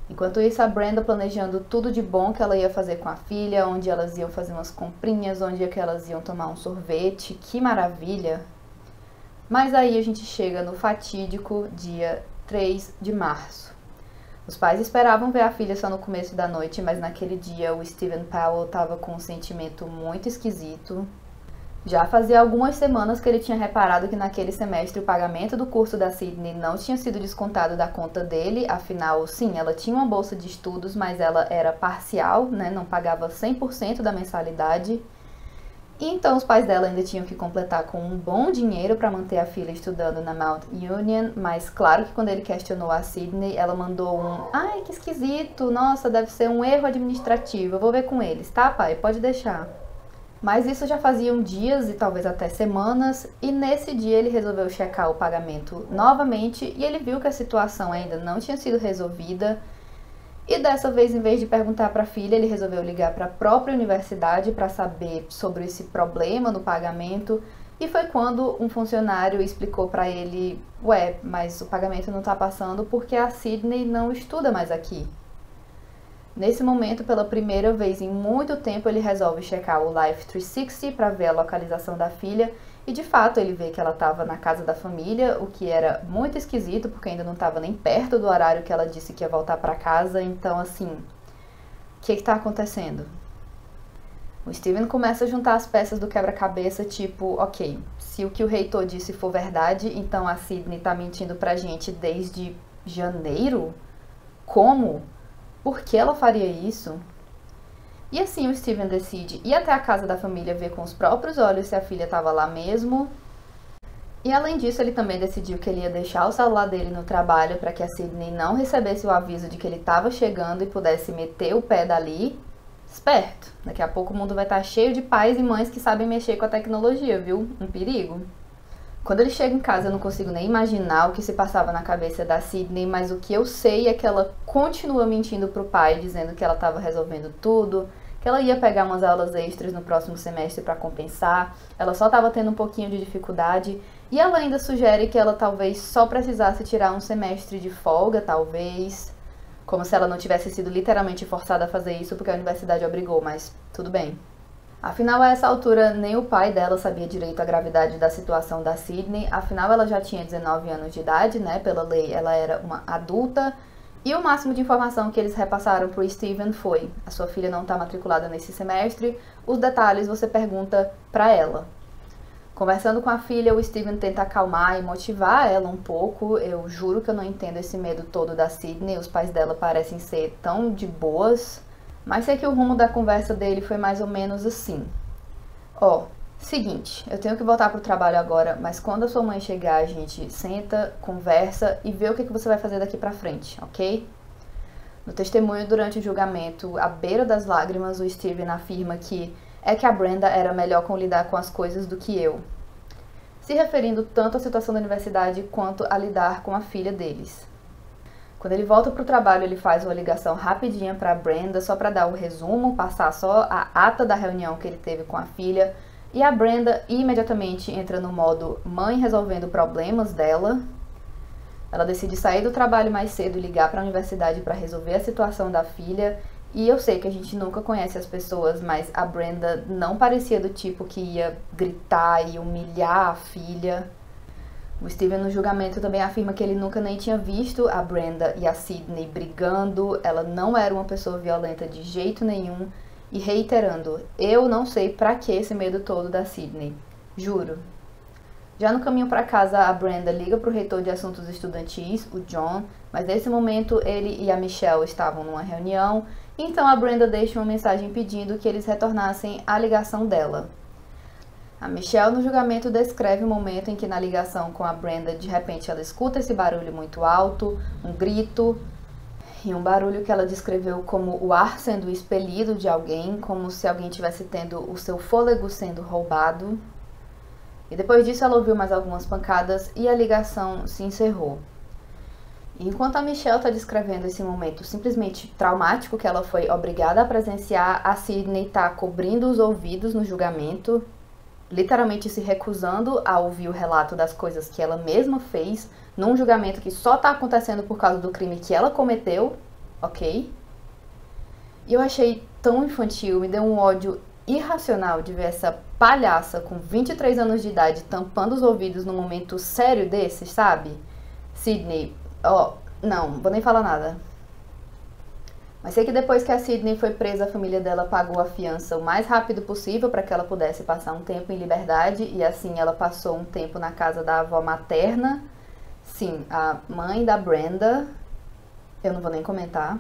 Enquanto isso, a Brenda planejando tudo de bom que ela ia fazer com a filha, onde elas iam fazer umas comprinhas, onde é que elas iam tomar um sorvete, que maravilha! Mas aí a gente chega no fatídico dia 3 de março. Os pais esperavam ver a filha só no começo da noite, mas naquele dia o Steven Powell estava com um sentimento muito esquisito. Já fazia algumas semanas que ele tinha reparado que naquele semestre o pagamento do curso da Sydney não tinha sido descontado da conta dele, afinal, sim, ela tinha uma bolsa de estudos, mas ela era parcial, né, não pagava 100% da mensalidade. E então os pais dela ainda tinham que completar com um bom dinheiro para manter a filha estudando na Mount Union, mas claro que quando ele questionou a Sydney, ela mandou um "Ai, que esquisito, nossa, deve ser um erro administrativo, eu vou ver com eles, tá, pai? Pode deixar." Mas isso já faziam dias e talvez até semanas, e nesse dia ele resolveu checar o pagamento novamente e ele viu que a situação ainda não tinha sido resolvida. E dessa vez, em vez de perguntar para a filha, ele resolveu ligar para a própria universidade para saber sobre esse problema no pagamento. E foi quando um funcionário explicou para ele: "Ué, mas o pagamento não está passando porque a Sydney não estuda mais aqui." Nesse momento, pela primeira vez em muito tempo, ele resolve checar o Life 360 para ver a localização da filha. E de fato, ele vê que ela estava na casa da família, o que era muito esquisito, porque ainda não estava nem perto do horário que ela disse que ia voltar para casa. Então, assim, o que está acontecendo? O Steven começa a juntar as peças do quebra-cabeça, tipo, ok, se o que o reitor disse for verdade, então a Sydney está mentindo pra gente desde janeiro? Como? Por que ela faria isso? E assim o Steven decide ir até a casa da família ver com os próprios olhos se a filha estava lá mesmo. E além disso, ele também decidiu que ele ia deixar o celular dele no trabalho para que a Sydney não recebesse o aviso de que ele estava chegando e pudesse meter o pé dali. Esperto! Daqui a pouco o mundo vai estar cheio de pais e mães que sabem mexer com a tecnologia, viu? Um perigo. Quando ele chega em casa, eu não consigo nem imaginar o que se passava na cabeça da Sydney, mas o que eu sei é que ela continua mentindo pro pai, dizendo que ela estava resolvendo tudo, que ela ia pegar umas aulas extras no próximo semestre para compensar, ela só estava tendo um pouquinho de dificuldade, e ela ainda sugere que ela talvez só precisasse tirar um semestre de folga, talvez, como se ela não tivesse sido literalmente forçada a fazer isso porque a universidade obrigou, mas tudo bem. Afinal, a essa altura, nem o pai dela sabia direito a gravidade da situação da Sydney, afinal ela já tinha 19 anos de idade, né? Pela lei ela era uma adulta, e o máximo de informação que eles repassaram pro Steven foi: a sua filha não está matriculada nesse semestre, os detalhes você pergunta pra ela. Conversando com a filha, o Steven tenta acalmar e motivar ela um pouco. Eu juro que eu não entendo esse medo todo da Sydney, os pais dela parecem ser tão de boas. Mas sei que o rumo da conversa dele foi mais ou menos assim: ó, seguinte, eu tenho que voltar pro trabalho agora, mas quando a sua mãe chegar, a gente senta, conversa e vê o que você vai fazer daqui pra frente, ok? No testemunho durante o julgamento, à beira das lágrimas, o Steven afirma que a Brenda era melhor com lidar com as coisas do que eu, se referindo tanto à situação da universidade quanto a lidar com a filha deles. Quando ele volta para o trabalho, ele faz uma ligação rapidinha para a Brenda, só para dar o resumo, passar só a ata da reunião que ele teve com a filha. E a Brenda imediatamente entra no modo mãe resolvendo problemas dela. Ela decide sair do trabalho mais cedo e ligar para a universidade para resolver a situação da filha. E eu sei que a gente nunca conhece as pessoas, mas a Brenda não parecia do tipo que ia gritar e humilhar a filha. O Steven, no julgamento, também afirma que ele nunca nem tinha visto a Brenda e a Sydney brigando, ela não era uma pessoa violenta de jeito nenhum, e reiterando: eu não sei pra que esse medo todo da Sydney, juro. Já no caminho para casa, a Brenda liga pro reitor de assuntos estudantis, o John, mas nesse momento ele e a Michelle estavam numa reunião, então a Brenda deixa uma mensagem pedindo que eles retornassem à ligação dela. A Michelle, no julgamento, descreve o momento em que, na ligação com a Brenda, de repente ela escuta esse barulho muito alto, um grito, e um barulho que ela descreveu como o ar sendo expelido de alguém, como se alguém estivesse tendo o seu fôlego sendo roubado. E depois disso ela ouviu mais algumas pancadas e a ligação se encerrou. E enquanto a Michelle está descrevendo esse momento simplesmente traumático que ela foi obrigada a presenciar, a Sidney está cobrindo os ouvidos no julgamento, literalmente se recusando a ouvir o relato das coisas que ela mesma fez, num julgamento que só está acontecendo por causa do crime que ela cometeu, ok? E eu achei tão infantil, me deu um ódio irracional de ver essa palhaça com 23 anos de idade tampando os ouvidos num momento sério desses, sabe? Sidney, não, vou nem falar nada. Mas sei que depois que a Sidney foi presa, a família dela pagou a fiança o mais rápido possível para que ela pudesse passar um tempo em liberdade, e assim ela passou um tempo na casa da avó materna, sim, a mãe da Brenda, eu não vou nem comentar.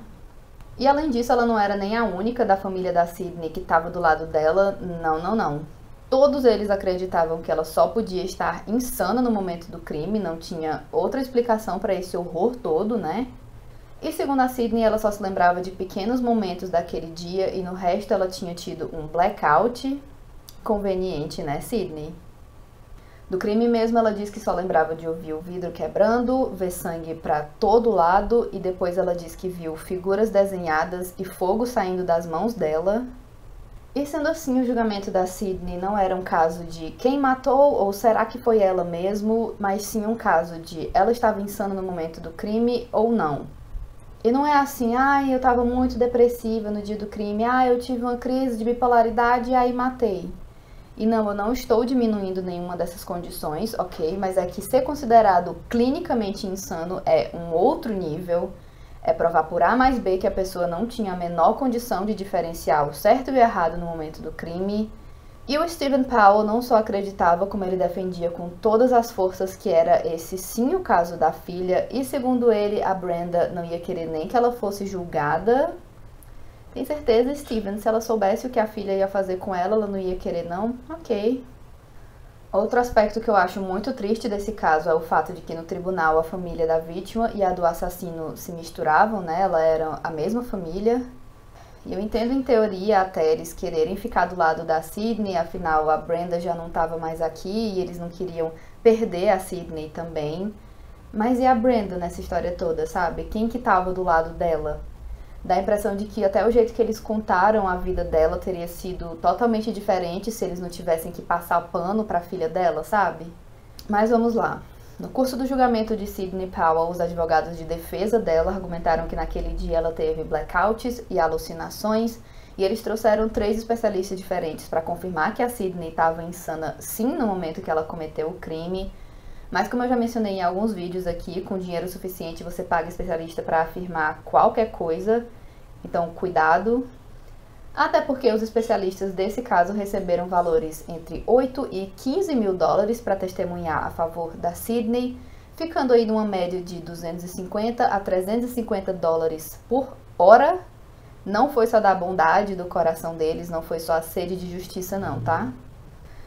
E além disso, ela não era nem a única da família da Sidney que estava do lado dela, não. Todos eles acreditavam que ela só podia estar insana no momento do crime, não tinha outra explicação para esse horror todo, né? E segundo a Sidney, ela só se lembrava de pequenos momentos daquele dia e no resto ela tinha tido um blackout. Conveniente, né, Sidney? Do crime mesmo, ela diz que só lembrava de ouvir o vidro quebrando, ver sangue para todo lado e depois ela diz que viu figuras desenhadas e fogo saindo das mãos dela. E sendo assim, o julgamento da Sidney não era um caso de quem matou ou será que foi ela mesmo, mas sim um caso de ela estava insana no momento do crime ou não. E não é assim, eu tava muito depressiva no dia do crime, eu tive uma crise de bipolaridade e aí matei. E não, eu não estou diminuindo nenhuma dessas condições, ok? Mas é que ser considerado clinicamente insano é um outro nível. É provar por A mais B que a pessoa não tinha a menor condição de diferenciar o certo e o errado no momento do crime. E o Stephen Powell não só acreditava, como ele defendia com todas as forças que era esse sim o caso da filha. E segundo ele, a Brenda não ia querer nem que ela fosse julgada. Tem certeza, Stephen? Se ela soubesse o que a filha ia fazer com ela, ela não ia querer não? Ok. Outro aspecto que eu acho muito triste desse caso é o fato de que no tribunal a família da vítima e a do assassino se misturavam, né? Ela era a mesma família. E eu entendo em teoria até eles quererem ficar do lado da Sidney, afinal a Brenda já não estava mais aqui e eles não queriam perder a Sidney também. Mas e a Brenda nessa história toda, sabe? Quem que estava do lado dela? Dá a impressão de que até o jeito que eles contaram a vida dela teria sido totalmente diferente se eles não tivessem que passar o pano para a filha dela, sabe? Mas vamos lá. No curso do julgamento de Sidney Powell, os advogados de defesa dela argumentaram que naquele dia ela teve blackouts e alucinações, e eles trouxeram 3 especialistas diferentes para confirmar que a Sidney estava insana sim no momento que ela cometeu o crime. Mas como eu já mencionei em alguns vídeos aqui, com dinheiro suficiente você paga especialista para afirmar qualquer coisa, então cuidado. Até porque os especialistas desse caso receberam valores entre 8 e 15 mil dólares para testemunhar a favor da Sidney, ficando aí numa média de 250 a 350 dólares por hora. Não foi só da bondade do coração deles, não foi só a sede de justiça não, tá?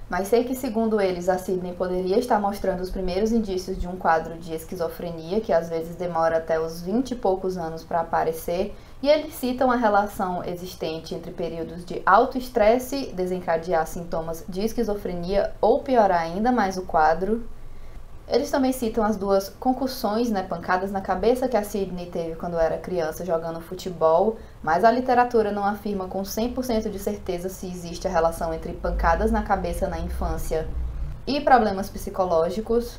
Mas sei que, segundo eles, a Sidney poderia estar mostrando os primeiros indícios de um quadro de esquizofrenia, que às vezes demora até os 20 e poucos anos para aparecer, e eles citam a relação existente entre períodos de alto estresse, desencadear sintomas de esquizofrenia ou piorar ainda mais o quadro. Eles também citam as 2 concussões, pancadas na cabeça que a Sidney teve quando era criança jogando futebol, mas a literatura não afirma com 100% de certeza se existe a relação entre pancadas na cabeça na infância e problemas psicológicos.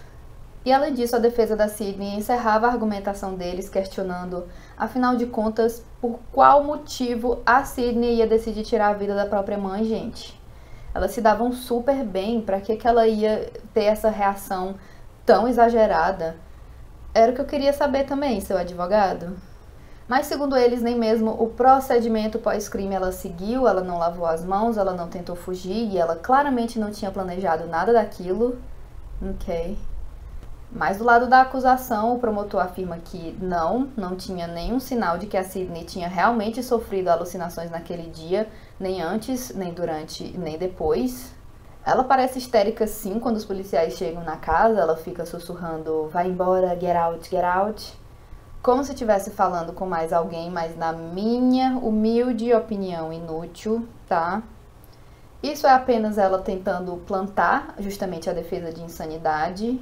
E além disso, a defesa da Sidney encerrava a argumentação deles questionando, afinal de contas, por qual motivo a Sidney ia decidir tirar a vida da própria mãe, gente. Elas se davam super bem, para que ela ia ter essa reação tão exagerada? Era o que eu queria saber também, seu advogado. Mas segundo eles, nem mesmo o procedimento pós-crime ela seguiu, ela não lavou as mãos, ela não tentou fugir e ela claramente não tinha planejado nada daquilo. Ok. Mas do lado da acusação, o promotor afirma que não tinha nenhum sinal de que a Sidney tinha realmente sofrido alucinações naquele dia, nem antes, nem durante, nem depois. Ela parece histérica sim quando os policiais chegam na casa, ela fica sussurrando, vai embora, get out, get out. como se estivesse falando com mais alguém, mas na minha humilde opinião inútil, tá? Isso é apenas ela tentando plantar justamente a defesa de insanidade.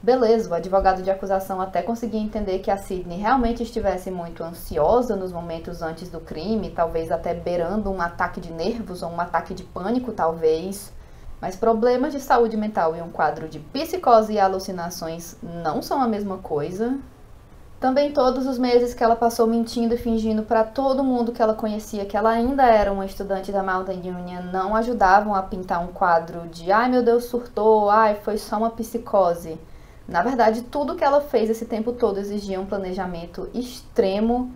Beleza, o advogado de acusação até conseguia entender que a Sydney realmente estivesse muito ansiosa nos momentos antes do crime, talvez até beirando um ataque de nervos ou um ataque de pânico, talvez. Mas problemas de saúde mental e um quadro de psicose e alucinações não são a mesma coisa. Também todos os meses que ela passou mentindo e fingindo para todo mundo que ela conhecia que ela ainda era uma estudante da Mountain Union não ajudavam a pintar um quadro de ai meu Deus, surtou, ai foi só uma psicose. Na verdade, tudo que ela fez esse tempo todo exigia um planejamento extremo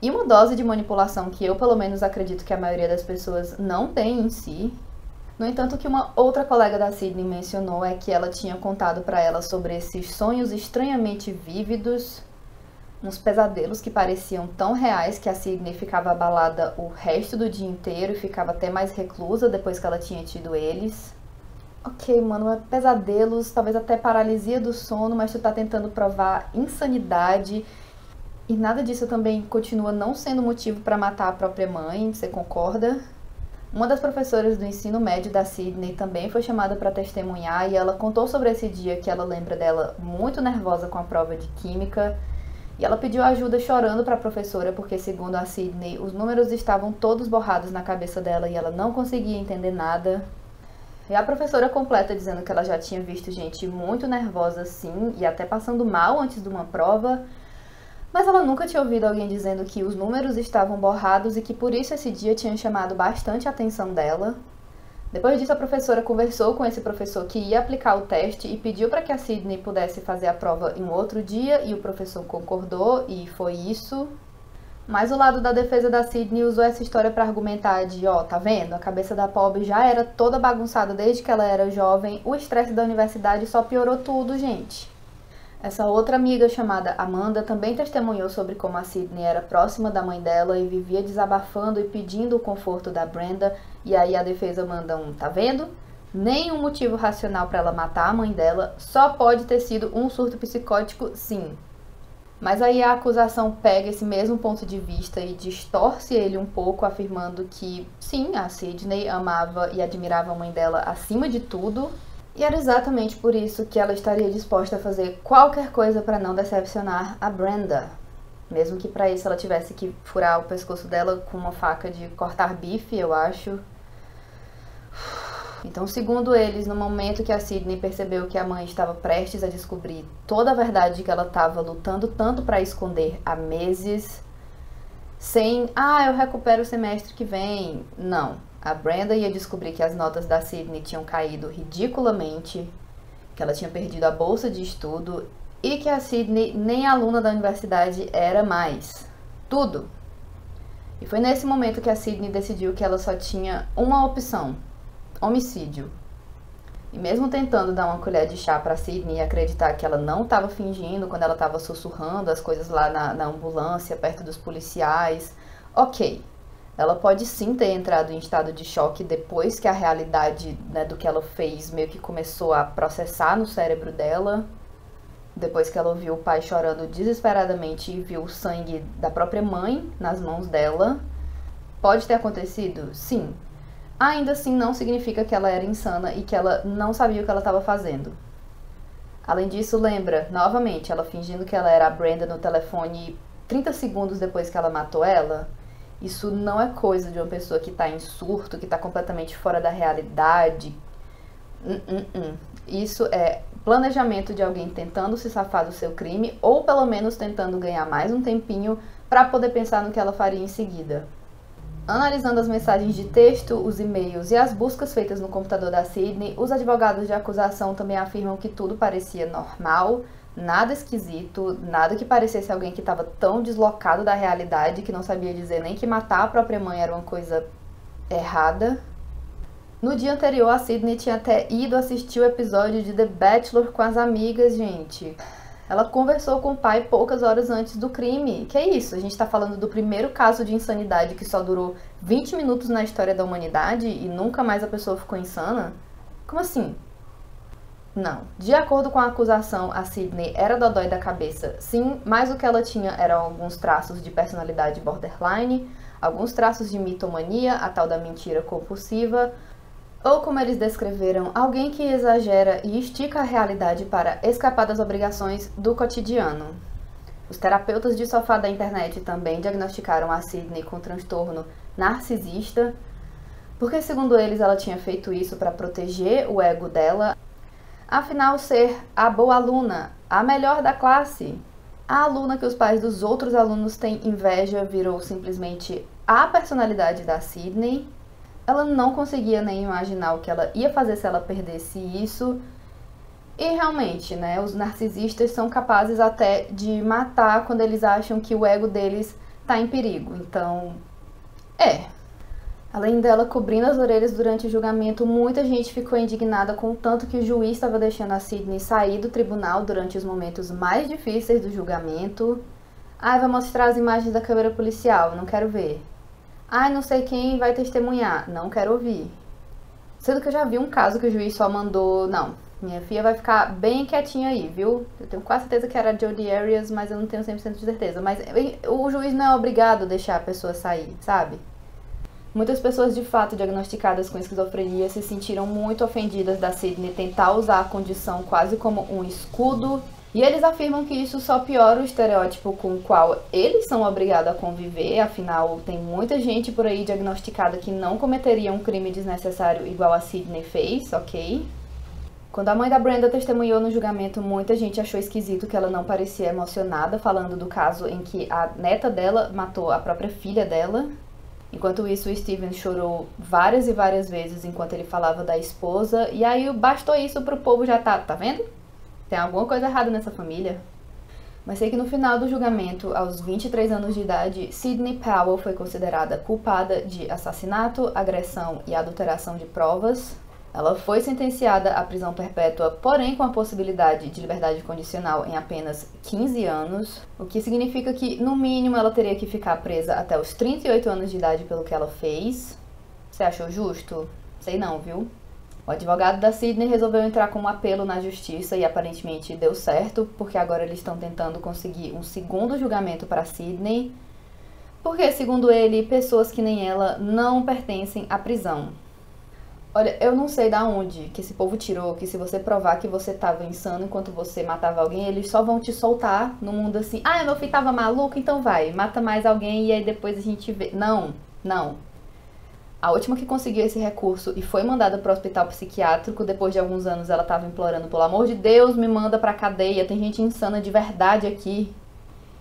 e uma dose de manipulação que eu pelo menos acredito que a maioria das pessoas não tem em si. No entanto, o que uma outra colega da Sydney mencionou é que ela tinha contado para ela sobre esses sonhos estranhamente vívidos, uns pesadelos que pareciam tão reais que a Sydney ficava abalada o resto do dia inteiro e ficava até mais reclusa depois que ela tinha tido eles. Ok, mano, é pesadelos, talvez até paralisia do sono, mas tu tá tentando provar insanidade e nada disso também continua não sendo motivo para matar a própria mãe, você concorda? Uma das professoras do ensino médio da Sydney também foi chamada para testemunhar e ela contou sobre esse dia que ela lembra dela muito nervosa com a prova de química. E ela pediu ajuda chorando para a professora porque, segundo a Sydney, os números estavam todos borrados na cabeça dela e ela não conseguia entender nada. E a professora completa dizendo que ela já tinha visto gente muito nervosa sim e até passando mal antes de uma prova, mas ela nunca tinha ouvido alguém dizendo que os números estavam borrados e que por isso esse dia tinha chamado bastante a atenção dela. Depois disso, a professora conversou com esse professor que ia aplicar o teste e pediu para que a Sydney pudesse fazer a prova em outro dia, e o professor concordou, e foi isso. Mas o lado da defesa da Sydney usou essa história para argumentar de, ó, tá vendo? A cabeça da pobre já era toda bagunçada desde que ela era jovem, o estresse da universidade só piorou tudo, gente. Essa outra amiga chamada Amanda também testemunhou sobre como a Sydney era próxima da mãe dela e vivia desabafando e pedindo o conforto da Brenda, e aí a defesa manda um, tá vendo? Nenhum motivo racional para ela matar a mãe dela, só pode ter sido um surto psicótico, sim. Mas aí a acusação pega esse mesmo ponto de vista e distorce ele um pouco, afirmando que, sim, a Sydney amava e admirava a mãe dela acima de tudo, e era exatamente por isso que ela estaria disposta a fazer qualquer coisa para não decepcionar a Brenda. Mesmo que para isso ela tivesse que furar o pescoço dela com uma faca de cortar bife, eu acho. Então, segundo eles, no momento que a Sydney percebeu que a mãe estava prestes a descobrir toda a verdade que ela estava lutando tanto para esconder há meses, sem, eu recupero o semestre que vem, não. A Brenda ia descobrir que as notas da Sydney tinham caído ridiculamente, que ela tinha perdido a bolsa de estudo e que a Sydney nem aluna da universidade era mais. Tudo. E foi nesse momento que a Sydney decidiu que ela só tinha uma opção: homicídio. E mesmo tentando dar uma colher de chá para Sydney e acreditar que ela não estava fingindo quando ela estava sussurrando as coisas lá na ambulância, perto dos policiais, ok. Ela pode sim ter entrado em estado de choque depois que a realidade, né, do que ela fez meio que começou a processar no cérebro dela. Depois que ela ouviu o pai chorando desesperadamente e viu o sangue da própria mãe nas mãos dela. Pode ter acontecido? Sim. Ainda assim não significa que ela era insana e que ela não sabia o que ela estava fazendo. Além disso, lembra, novamente, ela fingindo que ela era a Brenda no telefone 30 segundos depois que ela matou ela? Isso não é coisa de uma pessoa que está em surto, que está completamente fora da realidade. Isso é planejamento de alguém tentando se safar do seu crime ou pelo menos tentando ganhar mais um tempinho para poder pensar no que ela faria em seguida. Analisando as mensagens de texto, os e-mails e as buscas feitas no computador da Sydney, os advogados de acusação também afirmam que tudo parecia normal, nada esquisito, nada que parecesse alguém que estava tão deslocado da realidade que não sabia dizer nem que matar a própria mãe era uma coisa errada. No dia anterior, a Sydney tinha até ido assistir o episódio de The Bachelor com as amigas, gente. Ela conversou com o pai poucas horas antes do crime. Que é isso? A gente tá falando do primeiro caso de insanidade que só durou 20 minutos na história da humanidade e nunca mais a pessoa ficou insana? Como assim? Não. De acordo com a acusação, a Sydney era dodói da cabeça, sim, mas o que ela tinha eram alguns traços de personalidade borderline, alguns traços de mitomania, a tal da mentira compulsiva, ou como eles descreveram, alguém que exagera e estica a realidade para escapar das obrigações do cotidiano. Os terapeutas de sofá da internet também diagnosticaram a Sydney com transtorno narcisista, porque segundo eles ela tinha feito isso para proteger o ego dela, afinal ser a boa aluna, a melhor da classe. A aluna que os pais dos outros alunos têm inveja virou simplesmente a personalidade da Sydney. Ela não conseguia nem imaginar o que ela ia fazer se ela perdesse isso. E realmente, né, os narcisistas são capazes até de matar quando eles acham que o ego deles tá em perigo. Então, Além dela cobrindo as orelhas durante o julgamento, muita gente ficou indignada com o tanto que o juiz estava deixando a Sydney sair do tribunal durante os momentos mais difíceis do julgamento. Ai, vai mostrar as imagens da câmera policial, não quero ver. Ai, não sei quem vai testemunhar, não quero ouvir. Sendo que eu já vi um caso que o juiz só mandou, não, minha filha vai ficar bem quietinha aí, viu? Eu tenho quase certeza que era Jodi Arias, mas eu não tenho 100% de certeza. Mas o juiz não é obrigado a deixar a pessoa sair, sabe? Muitas pessoas de fato diagnosticadas com esquizofrenia se sentiram muito ofendidas da Sydney tentar usar a condição quase como um escudo, e eles afirmam que isso só piora o estereótipo com o qual eles são obrigados a conviver, afinal tem muita gente por aí diagnosticada que não cometeria um crime desnecessário igual a Sydney fez, ok? Quando a mãe da Brenda testemunhou no julgamento, muita gente achou esquisito que ela não parecia emocionada, falando do caso em que a neta dela matou a própria filha dela. Enquanto isso, o Steven chorou várias e várias vezes enquanto ele falava da esposa, e aí bastou isso pro povo já tá vendo? Tem alguma coisa errada nessa família. Mas sei que no final do julgamento, aos 23 anos de idade, Sydney Powell foi considerada culpada de assassinato, agressão e adulteração de provas. Ela foi sentenciada à prisão perpétua, porém com a possibilidade de liberdade condicional em apenas 15 anos, o que significa que, no mínimo, ela teria que ficar presa até os 38 anos de idade pelo que ela fez. Você achou justo? Sei não, viu? O advogado da Sydney resolveu entrar com um apelo na justiça e aparentemente deu certo, porque agora eles estão tentando conseguir um segundo julgamento para Sydney, porque, segundo ele, pessoas que nem ela não pertencem à prisão. Olha, eu não sei da onde que esse povo tirou que se você provar que você tava insano enquanto você matava alguém, eles só vão te soltar no mundo assim. Ah, meu filho tava maluco, então vai, mata mais alguém e aí depois a gente vê. Não, não. A última que conseguiu esse recurso e foi mandada para o hospital psiquiátrico, depois de alguns anos ela tava implorando, pelo amor de Deus, me manda pra cadeia, tem gente insana de verdade aqui.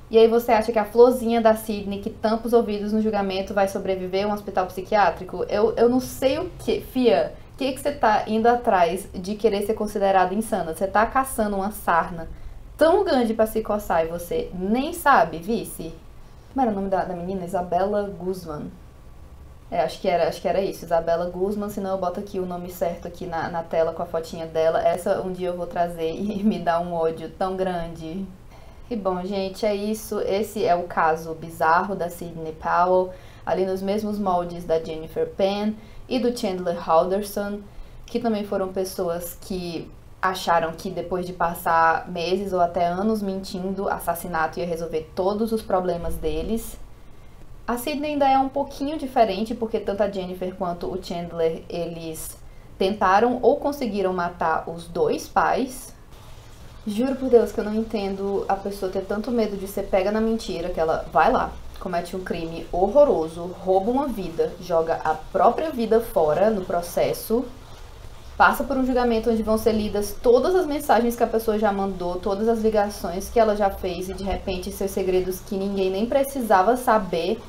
E aí você acha que a florzinha da Sydney, que tampa os ouvidos no julgamento, vai sobreviver a um hospital psiquiátrico? Eu não sei o que, fia. O que você tá indo atrás de querer ser considerada insana? Você tá caçando uma sarna tão grande pra se coçar e você nem sabe, vice? Como era o nome da menina? Isabella Guzman. Acho que era isso, Isabella Guzman, senão eu boto aqui o nome certo aqui na tela com a fotinha dela. Essa um dia eu vou trazer e me dá um ódio tão grande. E bom, gente, é isso. Esse é o caso bizarro da Sydney Powell, ali nos mesmos moldes da Jennifer Penn e do Chandler Halderson, que também foram pessoas que acharam que depois de passar meses ou até anos mentindo, assassinato ia resolver todos os problemas deles. A Sydney ainda é um pouquinho diferente, porque tanto a Jennifer quanto o Chandler, eles tentaram ou conseguiram matar os dois pais. Juro por Deus que eu não entendo a pessoa ter tanto medo de ser pega na mentira, que ela vai lá, comete um crime horroroso, rouba uma vida, joga a própria vida fora no processo, passa por um julgamento onde vão ser lidas todas as mensagens que a pessoa já mandou, todas as ligações que ela já fez, e de repente seus segredos que ninguém nem precisava saber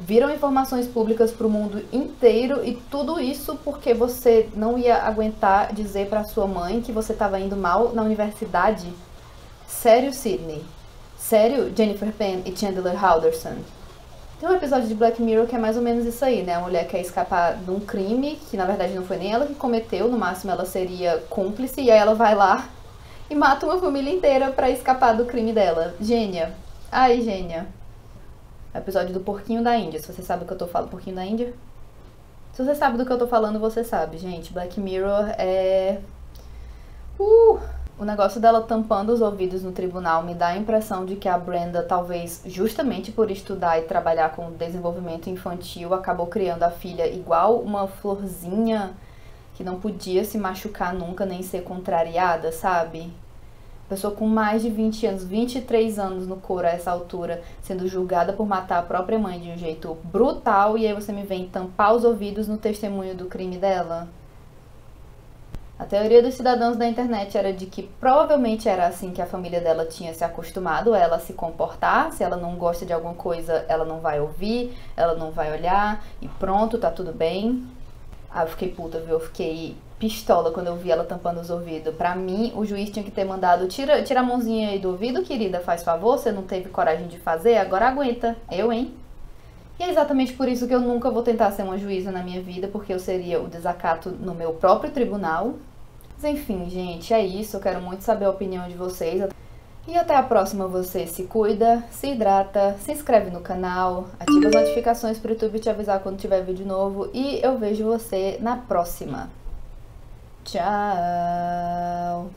viram informações públicas para o mundo inteiro, e tudo isso porque você não ia aguentar dizer para sua mãe que você estava indo mal na universidade. Sério, Sydney? Sério, Jennifer Penn e Chandler Halderson? Tem um episódio de Black Mirror que é mais ou menos isso aí, né? A mulher quer escapar de um crime, que na verdade não foi nem ela que cometeu, no máximo ela seria cúmplice, e aí ela vai lá e mata uma família inteira para escapar do crime dela. Gênia. Ai, gênia. Episódio do Porquinho da Índia. Se você sabe do que eu tô falando, Porquinho da Índia? Se você sabe do que eu tô falando, você sabe, gente. Black Mirror é O negócio dela tampando os ouvidos no tribunal me dá a impressão de que a Brenda, talvez justamente por estudar e trabalhar com desenvolvimento infantil, acabou criando a filha igual uma florzinha que não podia se machucar nunca nem ser contrariada, sabe? Pessoa com mais de 20 anos, 23 anos no couro a essa altura, sendo julgada por matar a própria mãe de um jeito brutal, e aí você me vem tampar os ouvidos no testemunho do crime dela? A teoria dos cidadãos da internet era de que provavelmente era assim que a família dela tinha se acostumado a ela se comportar. Se ela não gosta de alguma coisa, ela não vai ouvir, ela não vai olhar e pronto, tá tudo bem. Ah, eu fiquei puta, viu? Eu fiquei pistola quando eu vi ela tampando os ouvidos. Pra mim, o juiz tinha que ter mandado, tira a mãozinha aí do ouvido, querida, faz favor, você não teve coragem de fazer, agora aguenta. Eu, hein? E é exatamente por isso que eu nunca vou tentar ser uma juíza na minha vida, porque eu seria o desacato no meu próprio tribunal. Mas enfim, gente, é isso. Eu quero muito saber a opinião de vocês. E até a próxima. Você se cuida, se hidrata, se inscreve no canal, ativa as notificações para o YouTube te avisar quando tiver vídeo novo. E eu vejo você na próxima. Tchau!